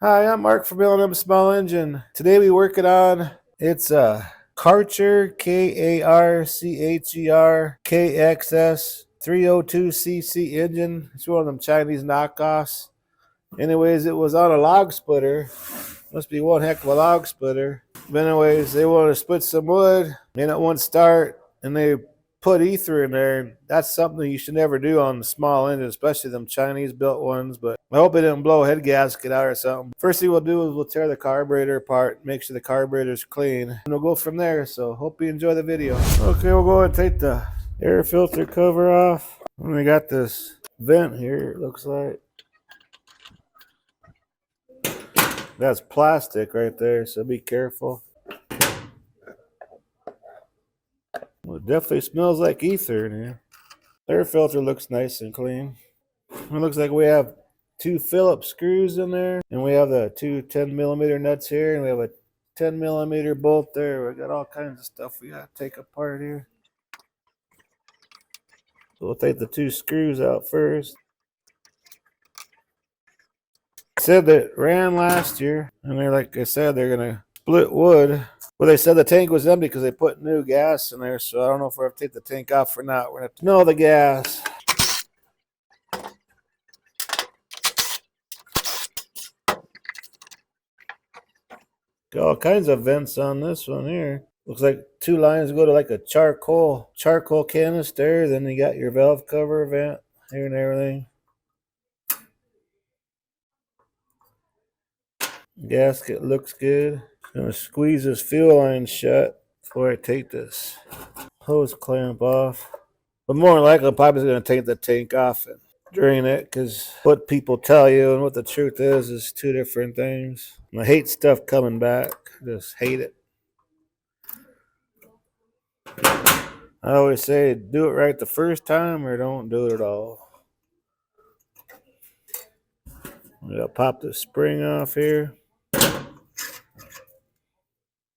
Hi, I'm Mark from L&M Small Engine. Today we working on it's a Karcher Karcher KXS 302cc engine. It's one of them Chinese knockoffs. Anyways, it was on a log splitter. Must be one heck of a log splitter. But anyways, they wanted to split some wood, and it wouldn't start, and they put ether in there. And that's something you should never do on the small engine, especially them Chinese built ones. But I hope it didn't blow a head gasket out or something. First thing we'll do is we'll tear the carburetor apart, make sure the carburetor's clean, and we'll go from there. So hope you enjoy the video. Okay, we'll go ahead and take the air filter cover off. And we got this vent here, it looks like. That's plastic right there, so be careful. Well, it definitely smells like ether in here. Air filter looks nice and clean. It looks like we have two Phillips screws in there, and we have the two 10mm nuts here, and we have a 10mm bolt there. We got all kinds of stuff we got to take apart here. So we'll take the two screws out first. Said that ran last year, and they're like I said, they're gonna split wood. Well, they said the tank was empty because they put new gas in there, so I don't know if we're gonna take the tank off or not. We're gonna have to smell the gas. Got all kinds of vents on this one here. Looks like two lines go to like a charcoal canister. Then you got your valve cover vent here and everything. Gasket looks good. Gonna squeeze this fuel line shut before I take this hose clamp off. But more than likely, I'm probably going to take the tank off and drain it, because what people tell you and what the truth is two different things. And I hate stuff coming back. Just hate it. I always say do it right the first time or don't do it at all. I'm going to pop the spring off here.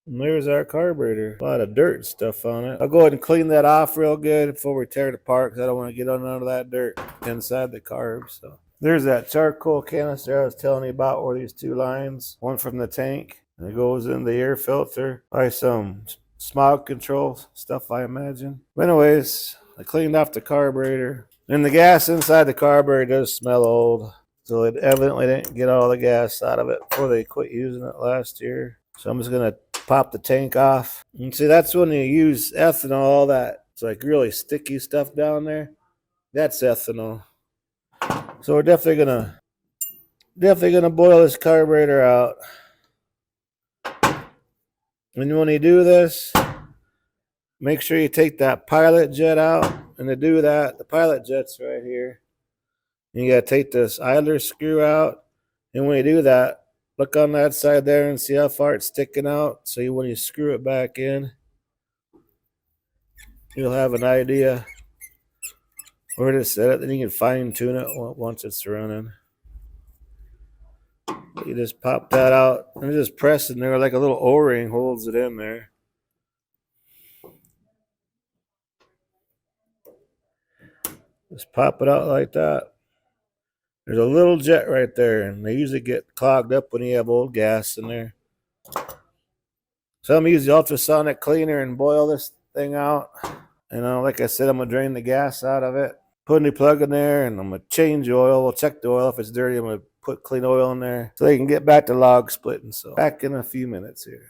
And there's our carburetor. A lot of dirt and stuff on it. I'll go ahead and clean that off real good before we tear it apart, because I don't want to get on none of that dirt inside the carb. So there's that charcoal canister I was telling you about, where these two lines, one from the tank, and it goes in the air filter by some smog control stuff, I imagine. But anyways, I cleaned off the carburetor. And the gas inside the carburetor does smell old. So it evidently didn't get all the gas out of it before they quit using it last year. So I'm just going to pop the tank off. And see, that's when you use ethanol, all that. It's like really sticky stuff down there. That's ethanol. So we're definitely gonna boil this carburetor out. And when you do this, make sure you take that pilot jet out. And to do that, the pilot jet's right here. And you gotta take this idler screw out. And when you do that, look on that side there and see how far it's sticking out. So when you screw it back in, you'll have an idea where to set it. Then you can fine tune it once it's running. You just pop that out and just press it in there like a little O-ring holds it in there. Just pop it out like that. There's a little jet right there, and they usually get clogged up when you have old gas in there. So I'm using the ultrasonic cleaner and boil this thing out. And like I said, I'm going to drain the gas out of it. Put a new plug in there, and I'm going to change the oil. We'll check the oil. If it's dirty, I'm going to put clean oil in there so they can get back to log splitting. So back in a few minutes here.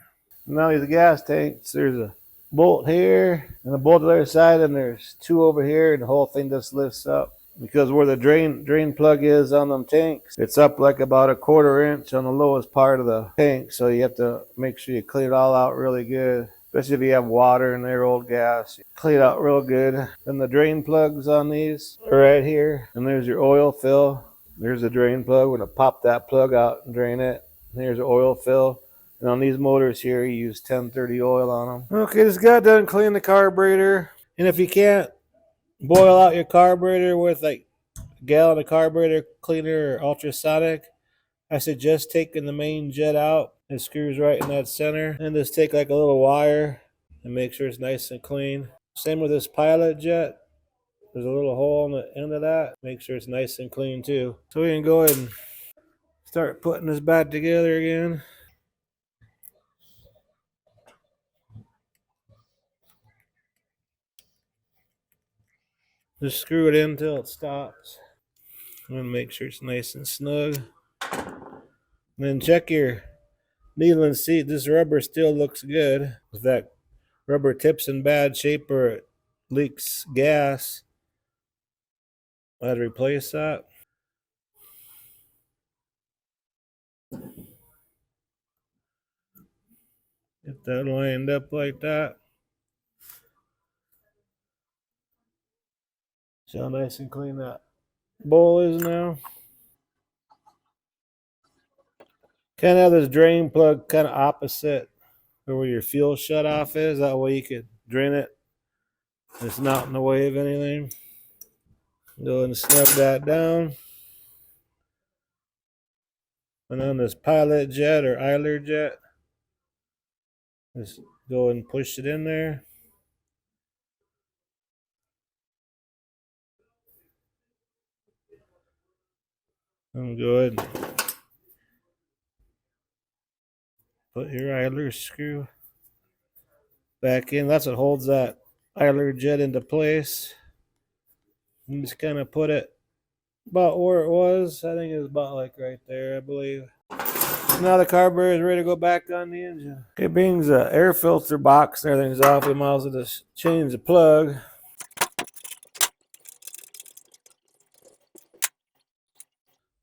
Now these gas tanks, there's a bolt here and a bolt on the other side, and there's two over here, and the whole thing just lifts up. Because where the drain plug is on them tanks, it's up like about a 1/4 inch on the lowest part of the tank. So you have to make sure you clean it all out really good. Especially if you have water in there, old gas. Clean it out real good. Then the drain plugs on these are right here. And there's your oil fill. There's the drain plug. We're going to pop that plug out and drain it. And here's the oil fill. And on these motors here, you use 1030 oil on them. Okay, just got done cleaning the carburetor. And if you can't boil out your carburetor with like a gallon of carburetor cleaner or ultrasonic, I suggest taking the main jet out. It screws right in that center. And just take like a little wire and make sure it's nice and clean. Same with this pilot jet. There's a little hole on the end of that. Make sure it's nice and clean too. So we can go ahead and start putting this back together again. Just screw it in until it stops. And make sure it's nice and snug. And then check your needle and see this rubber still looks good. If that rubber tip's in bad shape or it leaks gas, I'd replace that. Get that lined up like that. See how nice and clean that bowl is now. Kind of have this drain plug kind of opposite where your fuel shut off is. That way you could drain it. It's not in the way of anything. Go ahead and snug that down. And on this pilot jet or idler jet, just go and push it in there. And go ahead and put your idler screw back in. That's what holds that idler jet into place. And just kind of put it about where it was. I think it was about like right there, I believe. Now the carburetor is ready to go back on the engine. It brings the air filter box and everything's off. We might as well just change the plug.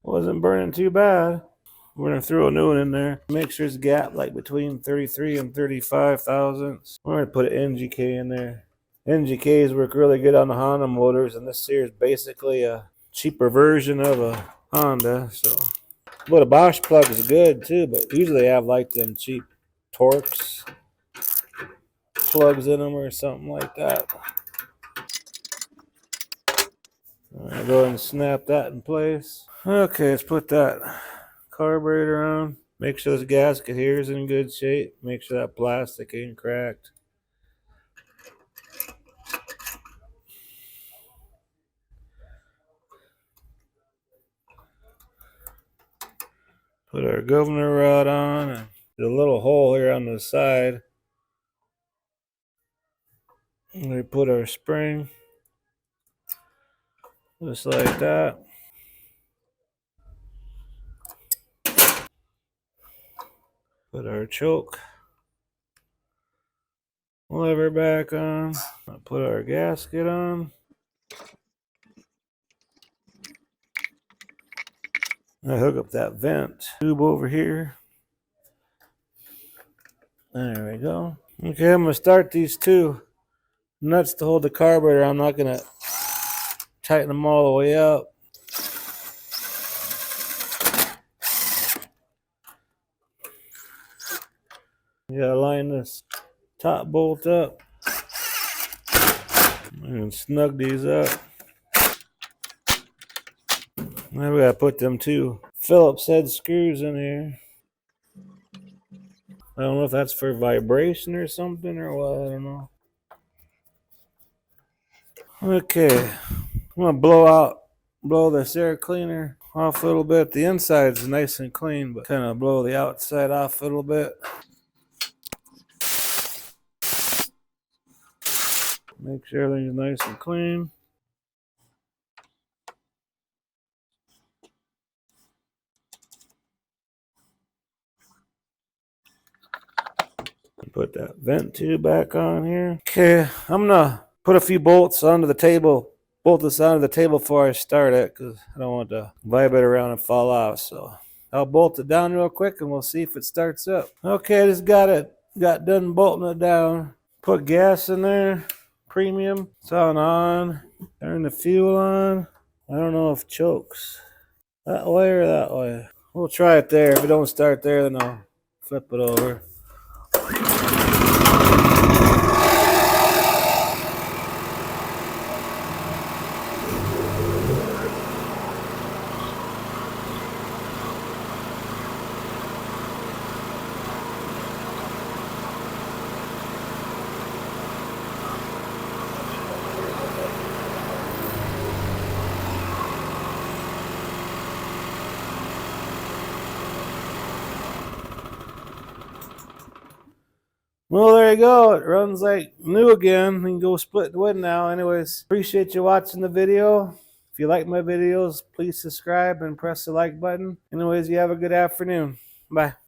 Wasn't burning too bad. We're gonna throw a new one in there. Make sure it's gap like between 33 and 35 thousandths. We're gonna put an NGK in there. NGKs work really good on the Honda motors, and this here is basically a cheaper version of a Honda. So, but a Bosch plug is good too. But usually they have like them cheap Torx plugs in them or something like that. All right, go ahead and snap that in place. Okay, let's put that carburetor on. Make sure this gasket here is in good shape. Make sure that plastic ain't cracked. Put our governor rod on. And there's a little hole here on the side. And we put our spring. Just like that. Put our choke lever back on. Put our gasket on. I hook up that vent tube over here. There we go. Okay, I'm going to start these two nuts to hold the carburetor. I'm not going to tighten them all the way up. You gotta line this top bolt up and snug these up. Now we gotta put them two Phillips head screws in here. I don't know if that's for vibration or something or what, I don't know. Okay, I'm gonna blow this air cleaner off a little bit. The inside's nice and clean, but kind of blow the outside off a little bit. Make sure everything's nice and clean. Put that vent tube back on here. Okay, I'm gonna put a few bolts onto the table. Bolt this onto the table before I start it because I don't want to vibrate around and fall off. So I'll bolt it down real quick and we'll see if it starts up. Okay, I just got done bolting it down. Put gas in there, premium. It's on. Turn the fuel on. I don't know if it chokes. That way or that way. We'll try it there. If it don't start there, then I'll flip it over. Well, there you go. It runs like new again. You can go split the wood now. Anyways, appreciate you watching the video. If you like my videos, please subscribe and press the like button. Anyways, you have a good afternoon. Bye.